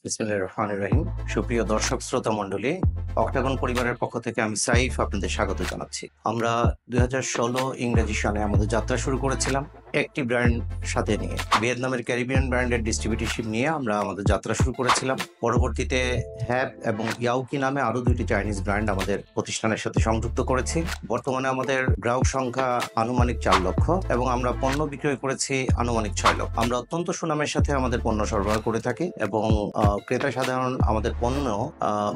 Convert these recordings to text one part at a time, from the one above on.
বিসমিল্লাহির রহমানির রহিম। সুপ্রিয় দর্শক শ্রোতা মণ্ডলী, অক্টাগন পরিবারের পক্ষ থেকে আমি সাইফ আপনাদের স্বাগত জানাচ্ছি। আমরা 2016 ইংরেজি সনে আমাদের যাত্রা শুরু করেছিলাম একটি ব্র্যান্ড সাথে নিয়ে। ভিয়েতনামের ক্যারিবিয়ান ব্র্যান্ডের ডিস্ট্রিবিউটরশিপ নিয়ে আমরা আমাদের যাত্রা শুরু করেছিলাম। পরবর্তীতে হ্যাপ এবং ইয়াওকি নামে আরো দুইটি চাইনিজ ব্র্যান্ড আমাদের প্রতিষ্ঠানের সাথে সংযুক্ত করেছি। বর্তমানে আমাদের গ্রাহক সংখ্যা আনুমানিক 4 লক্ষ এবং আমরা পণ্য বিক্রয় করেছি আনুমানিক 6 লক্ষ। আমরা অত্যন্ত সুনামের সাথে আমাদের পণ্য সরবরাহ করে থাকি এবং ক্রেতা সাধারণ আমাদের পণ্য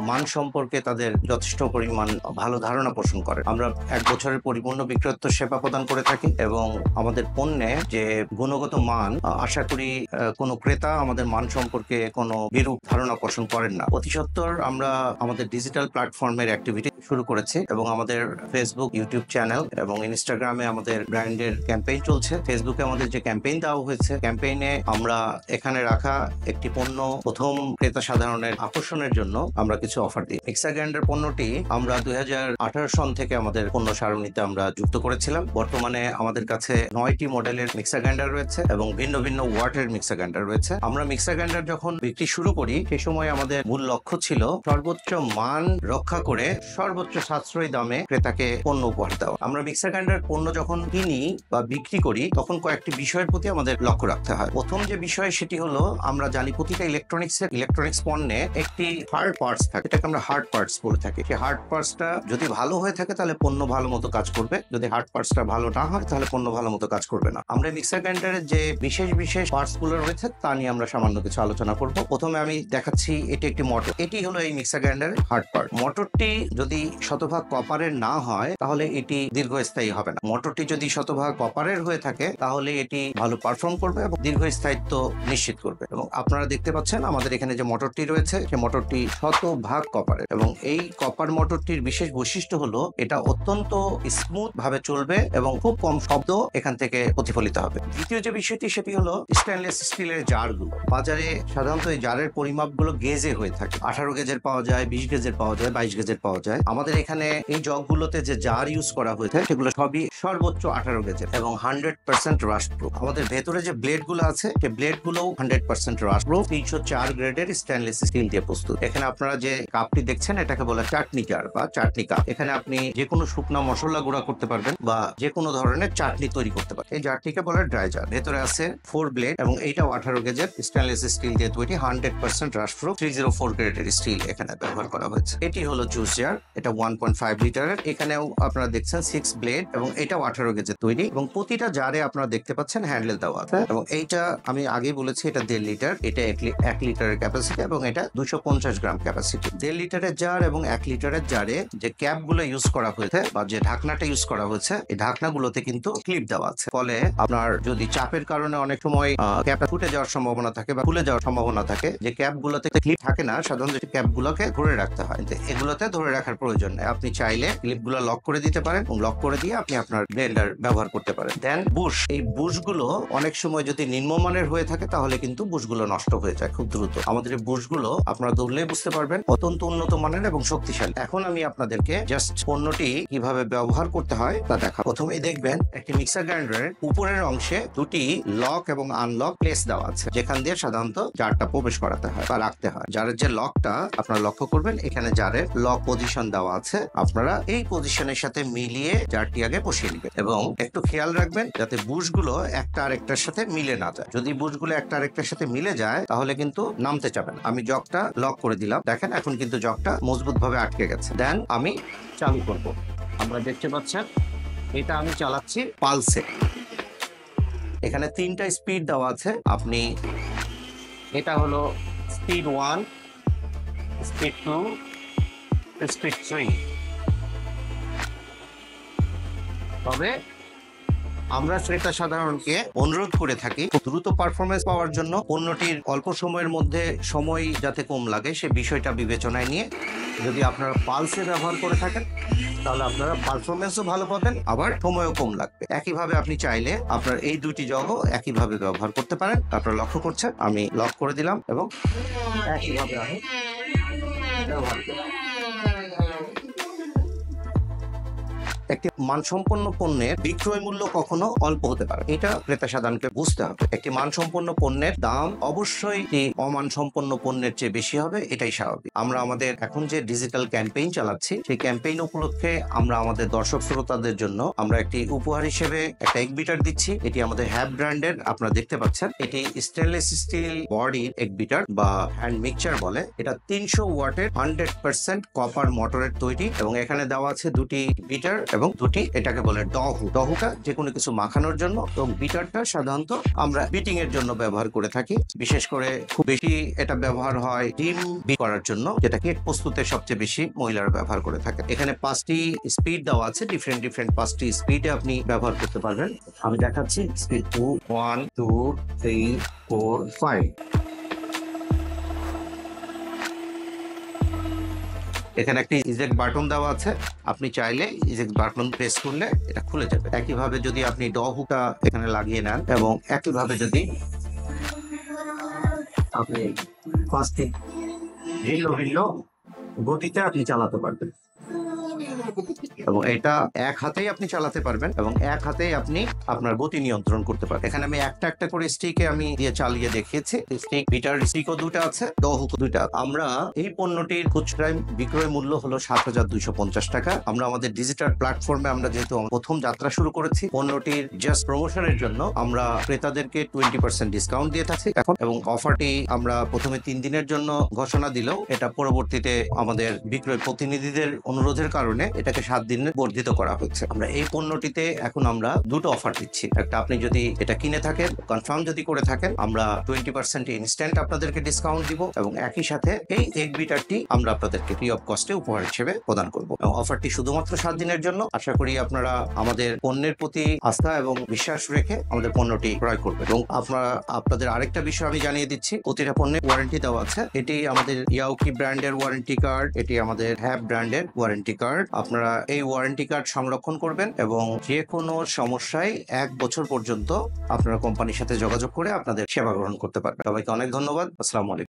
মান সম্পর্কে তাদের যথেষ্ট পরিমাণ ভালো ধারণা পোষণ করে। আমরা 1 বছরের পরিপূর্ণ বিক্রয়োত্তর সেবা প্রদান করে থাকি এবং আমাদের পণ্যে যে গুণগত মান, আশা করি কোনো ক্রেতা আমাদের মান সম্পর্কে কোনো বিরূপ ধারণা পোষণ করেন না। অতিসত্বর আমরা আমাদের ডিজিটাল প্ল্যাটফর্মের অ্যাক্টিভিটি শুরু করেছি এবং আমাদের ফেসবুক, ইউটিউব চ্যানেল এবং ইনস্টাগ্রামে আমাদের ব্র্যান্ডের ক্যাম্পেইন চলছে। ফেসবুকে আমাদের যে ক্যাম্পেইন দেওয়া হয়েছে, ক্যাম্পেইনে আমরা এখানে রাখা একটি পণ্য প্রথম ক্রেতা সাধারণের আকর্ষণের জন্য আমরা কিছু অফার দিই। মিক্সাগ্রাইন্ডার পণ্যটি আমরা 2018 সন থেকে আমাদের পণ্য সারণীতে আমরা যুক্ত করেছিলাম। বর্তমানে আমাদের কাছে 9টি মডেলের মিক্সার গ্রাইন্ডার রয়েছে এবং ভিন্ন ভিন্ন ওয়াটের মিক্সার গ্রাইন্ডার রয়েছে। আমরা মিক্সার গ্রাইন্ডার যখন বিক্রি শুরু করি সেই সময় আমাদের মূল লক্ষ্য ছিল সর্বোচ্চ মান রক্ষা করে সর্বোচ্চ সাশ্রয়ী দামে ক্রেতাকে পণ্য উপহার দেওয়া। আমরা মিক্সার গ্রাইন্ডার পণ্য যখন কিনি বা বিক্রি করি তখন কয়েকটি বিষয়ের প্রতি আমাদের লক্ষ্য রাখতে হয়। প্রথম যে বিষয় সেটি হলো, আমরা জানি প্রতিটা ইলেকট্রনিক্স পণ্যে একটি হার্ড পার্টস থাকে, এটাকে আমরা হার্ড পার্টস বলে থাকি। সেই হার্ড পার্টসটা যদি ভালো হয়ে থাকে তাহলে পণ্য ভালো মতো কাজ করবে, যদি হার্ড পার্টসটা ভালো না হয় তাহলে পণ্য ভালো মতো কাজ করবে না। আমরা মিক্সার গ্রাইন্ডারের যে বিশেষ পার্টস গুলো রয়েছে তা নিয়ে আমরা সামান্য কিছু আলোচনা করব। প্রথমে আমি দেখাচ্ছি, এটি একটি মোটর। এটি হলো এই মিক্সার গ্রাইন্ডারের হার্ড পার্ট। মোটরটি যদি শতভাগ কপারের না হয় তাহলে এটি দীর্ঘস্থায়ী হবে না। মোটরটি যদি শতভাগ কপারের হয়ে থাকে তাহলে এটি ভালো পারফর্ম করবে এবং দীর্ঘস্থায়িত্ব নিশ্চিত করবে। এবং আপনারা দেখতে পাচ্ছেন আমাদের এখানে যে মোটরটি রয়েছে সে মোটরটি শতভাগ কপারের এবং এই কপার মোটরটির বিশেষ বৈশিষ্ট্য হলো এটা অত্যন্ত স্মুথ ভাবে চলবে এবং খুব কম শব্দ এখান থেকে প্রতিফলিত হবে। দ্বিতীয় যে বিষয়টি সেটি হলো স্টেনলেস স্টিলের জারগুলো। বাজারে সাধারণত এই জারের পরিমাপগুলো গেজে হয়ে থাকে। 18 গেজের পাওয়া যায়, 20 গেজের পাওয়া যায়, 22 গেজের পাওয়া যায়। আমাদের এখানে এই জগগুলোতে যে জার ইউজ করা হয়েছে সেগুলো সবই সর্বোচ্চ 18 গেজের এবং 100% রাস্ট প্রুফ। আমাদের ভেতরে যে ব্লেড গুলো আছে সেই ব্লেড গুলো 100% রাস্ট প্রুফ। 304 গ্রেডের স্টেনলেস স্টিল দিয়ে প্রস্তুত। এখানে আপনারা যে কাপটি দেখছেন এটাকে বলে চাটনি জার বা চাটনি কাপ। এখানে আপনি যে কোনো শুকনো মশলা গুঁড়া করতে পারবেন বা যে কোনো ধরনের চাটনি তৈরি করতে পারবেন। এই জারটিকে বলে ড্রাই জার। ভেতরে আছে 4 ব্লেড এবং এইটাও 18 গেজের স্টেনলেস স্টিল দিয়ে তৈরি, 100% রাস্ট প্রুফ। 304 গ্রেডের স্টিল এখানে ব্যবহার করা হয়েছে। এটি হলো জুস জার, এটা 1.5 লিটারের। এখানেও আপনারা দেখছেন 6 ব্লেড এবং এটাও 18 গেজের তৈরি এবং প্রতিটা জারে আপনারা দেখতে পাচ্ছেন হ্যান্ডেল দেওয়া আছে এবং এইটা আমি আগেই বলেছি এটা 1.5 লিটার, এটা 1 লিটারের ক্যাপাসিটি এবং এটা 250 গ্রাম ক্যাপাসিটি। 1.5 লিটারের জার এবং 1 লিটারের জারে যে ক্যাপ গুলো ইউজ করা হয়েছে বা যে ঢাকনাটা ইউজ করা হয়েছে এই ঢাকনাগুলোতে কিন্তু ক্লিপ দেওয়া আছে। ফলে আপনার যদি চাপের কারণে অনেক সময় ক্যাপটা ফুটে যাওয়ার সম্ভাবনা থাকে বা খুলে যাওয়ার সম্ভাবনা থাকে, যে ক্যাপ গুলোতে ক্লিপ থাকে না, সাধারণত ক্যাপ গুলোকে ধরে রাখতে হয়, এগুলোতে ধরে রাখার প্রয়োজন নেই। আপনি চাইলে ক্লিপ গুলো লক করে দিতে পারেন এবং লক করে দিয়ে আপনি আপনার ব্লেন্ডার ব্যবহার করতে পারেন। দেন বুশ, এই বুশ গুলো অনেক সময় যদি নিম্নমানের হয়ে থাকে তাহলে কিন্তু বুশ গুলো নষ্ট হয়ে যায় খুব দ্রুত। আমাদের এই বুশ গুলো আপনারা ধরলেই বুঝতে পারবেন অত্যন্ত উন্নত মানের এবং শক্তিশালী। এখন আমি আপনাদেরকে জাস্ট পণ্যটি কিভাবে ব্যবহার করতে হয় তা দেখাবো। প্রথমেই দেখবেন একটি মিক্সার গ্রাইন্ডারের উপরের অংশে দুটি লক এবং আনলক প্লেস দেওয়া আছে, যেখান দিয়ে সাধারণত জারটা প্রবেশ করাতে হয় বা রাখতে হয়। জারের যে লকটা আপনারা লক্ষ্য করবেন, এখানে জারের লক পজিশন দেওয়া আছে। আপনারা এই পজিশনের সাথে মিলিয়ে জারটি আগে বসিয়ে নেবেন এবং একটু খেয়াল রাখবেন যাতে বুশগুলো একটা আরেকটার সাথে মিলে না যায়। যদি বুশগুলো একটা আরেকটার সাথে মিলে যায় তাহলে কিন্তু নামতে চাবে না। আমি জগটা লক করে দিলাম, দেখেন এখন কিন্তু জগটা মজবুত ভাবে আটকে গেছে। দেন আমি চালু করব। আমরা দেখতে পাচ্ছেন এটা আমি চালাচ্ছি পালসে। এখানে 3টা স্পিড দেওয়া আছে। আপনি এটা হলো স্পিড 1, স্পিড 2, স্পিড 3। তবে আমরা ক্রেতা সাধারণকে অনুরোধ করে থাকি দ্রুত পারফরমেন্স পাওয়ার জন্য পণ্যটির অল্প সময়ের মধ্যে সময় যাতে কম লাগে সে বিষয়টা বিবেচনায় নিয়ে যদি আপনারা পালসে ব্যবহার করে থাকেন তাহলে আপনারা পারফরমেন্সও ভালো পাবেন, আবার সময়ও কম লাগবে। একইভাবে আপনি চাইলে আপনার এই দুটি জগও একইভাবে ব্যবহার করতে পারেন। আপনারা লক্ষ্য করছেন আমি লক করে দিলাম এবং একইভাবে আমি ব্যবহার করলাম। একটি মানসম্পন্ন পণ্যের বিক্রয় মূল্য কখনো অল্প হতে পারে, এটা ক্রেতা সাধারণকে বুঝতে হবে। একটি মানসম্পন্ন পণ্যের দাম অবশ্যই একটি অমানসম্পন্ন পণ্যের চেয়ে বেশি হবে, এটাই স্বাভাবিক। আমরা আমাদের এখন যে ডিজিটাল ক্যাম্পেইন চালাচ্ছি, সেই ক্যাম্পেইন উপলক্ষে আমরা আমাদের দর্শক শ্রোতাদের জন্য আমরা একটি উপহার হিসেবে একটা এগ বিটার দিচ্ছি। এটি আমাদের হ্যাপ ব্র্যান্ডের, আপনারা দেখতে পাচ্ছেন। এটি স্টেনলেস স্টিল বডির এগ বিটার বা হ্যান্ড মিক্সচার বলে। এটা 300 ওয়াটের 100% কপার মোটরের তৈরি এবং এখানে দেওয়া আছে দুটি বিটার এবং দুটি এটাকে বলে ডহুকা যে কোনো কিছু মাখানোর জন্য, এবং বিটারটা সাধারণত আমরা বিটিং এর জন্য ব্যবহার করে থাকি। বিশেষ করে খুব বেশি এটা ব্যবহার হয় ডিম বিট করার জন্য, যেটা কেক প্রস্তুতে সবচেয়ে বেশি মহিলারা ব্যবহার করে থাকে। এখানে 5টি স্পিড দেওয়া আছে, ডিফারেন্ট 5টি স্পিডে আপনি ব্যবহার করতে পারবেন। আমি দেখাচ্ছি স্পিড 2, 1, 2, 3, 4, 5। এখানে একটি ইজেক্ট বাটন দেওয়া আছে, আপনি চাইলে ইজেক্ট বাটন প্রেস করলে এটা খুলে যাবে। একইভাবে যদি আপনি হুকটা এখানে লাগিয়ে নেন এবং একইভাবে যদি আপনি ফাস্টিং ভিন্ন গতিতে আপনি চালাতে পারবেন, এবং এটা এক হাতেই আপনি চালাতে পারবেন এবং এক হাতেই আপনি আপনার গতি নিয়ন্ত্রণ করতে পারবেন। এখানে আমি একটা করে স্টিকে আমি দিয়ে চালিয়ে দেখিয়েছি। স্টিক বিটার স্টিকও দুটো আছে, হুক দুইটা। আমরা এই পণ্যটির খুচরা বিক্রয় মূল্য হলো 7,250 টাকা। আমরা আমাদের ডিজিটাল প্ল্যাটফর্মে আমরা যেহেতু প্রথম যাত্রা শুরু করেছি, পণ্যটির জাস্ট প্রমোশনের জন্য আমরা ক্রেতাদেরকে 20% ডিসকাউন্ট দিয়ে থাকি এখন, এবং অফারটি আমরা প্রথমে 3 দিনের জন্য ঘোষণা দিলেও এটা পরবর্তীতে আমাদের বিক্রয় প্রতিনিধিদের অনুরোধের কারণে এটাকে 7 দিনে বর্ধিত করা হচ্ছে। আমরা এই পণ্যটিতে এখন আমরা দুটো অফার দিচ্ছি। একটা, আপনি যদি এটা কিনে থাকেন, কনফার্ম যদি করে থাকেন, আমরা 20% ইনস্ট্যান্ট আপনাদেরকে ডিসকাউন্ট দিব, এবং একই সাথে এই এগ বিটারটি আমরা আপনাদেরকে ফ্রি অফ কস্টে উপহার হিসেবে প্রদান করব। এবং অফারটি শুধুমাত্র 7 দিনের জন্য। আশা করি আপনারা আমাদের পণ্যের প্রতি আস্থা এবং বিশ্বাস রেখে আমাদের পণ্যটি ক্রয় করবেন। এবং আপনাদের আরেকটা বিষয় আমি জানিয়ে দিচ্ছি, প্রতিটা পণ্যের ওয়ারেন্টি দেওয়া আছে। এটি আমাদের ইয়াওকি ব্র্যান্ডের ওয়ারেন্টি কার্ড, এটি আমাদের হ্যাপ ব্র্যান্ডের ওয়ারেন্টি কার্ড। আপনারা এই ওয়ারেন্টি কার্ড সংরক্ষণ করবেন এবং যে কোনো সমস্যায় 1 বছর পর্যন্ত আপনারা কোম্পানির সাথে যোগাযোগ করে আপনাদের সেবা গ্রহণ করতে পারবেন। সবাইকে অনেক ধন্যবাদ। আসসালামু আলাইকুম।